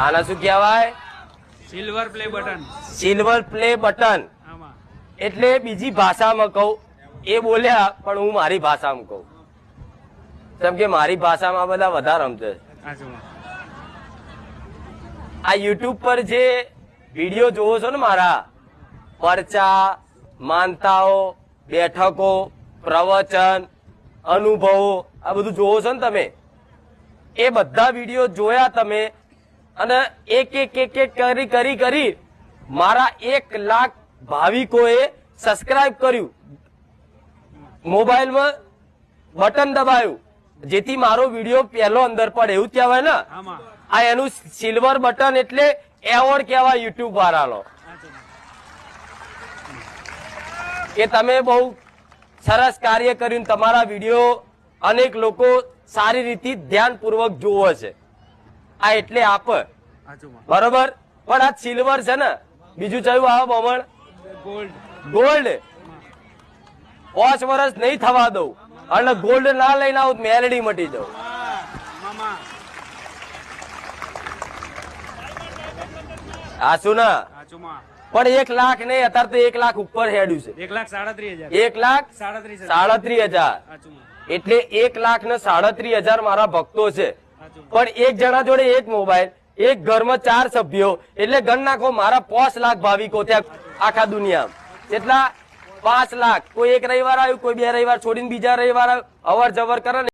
આના શું કહેવાય? Silver play button. Silver play button. એટલે બીજી ભાષામાં કહું એ બોલ્યા, પણ હું મારી ભાષામાં કહું, કેમ કે મારી ભાષામાં બધા વધારે સમજે. આ યુટ્યુબ પર જે વિડીયો જોવો છો ને મારા, પરચા, માનતાઓ, બેઠકો, પ્રવચન, અનુભવો, આ બધું જોવો છો ને તમે, એ બધા વિડીયો જોયા તમે, અને એક એક એક એક કરી મારા 1 લાખ ભાવિકોએ સબસ્ક્રાઇબ કર્યું, મોબાઈલમાં બટન દબાયું, જેથી મારો વિડીયો પહેલો અંદર પડે, એવું કહેવાય ને. આ એનું સિલ્વર બટન એટલે એવોર્ડ કહેવાય યુટ્યુબ વાળાનો, કે તમે બહુ સરસ કાર્ય કર્યું, તમારા વિડીયો અનેક લોકો સારી રીતે ધ્યાનપૂર્વક જોવે છે. આ એટલે આપ બરોબર. પણ આ સિલ્વર છે ને, બીજું ચાલ્યું આવે બમણ ગોલ્ડ. 5 વર્ષ નહીં થવા દઉં, અને ગોલ્ડ ના લઈને આવું મેલડી મટી જાઉં. આ શું ના, પણ 1 લાખ નહીં, અત્યારે તો 1 લાખ ઉપર હેડ્યું છે. 1,37,000. એટલે 1,37,000 મારા ભક્તો છે. પણ એક જણા જોડે એક મોબાઈલ, એક ઘરમાં 4 સભ્યો, એટલે ગણ નાખો મારા 5 લાખ ભાવિકો ત્યાં આખા દુનિયામાં. એટલા 5 લાખ. કોઈ એક રવિવાર આવ્યું, કોઈ 2 રવિવાર છોડીને બીજા રવિવાર અવર જવર કરે ને.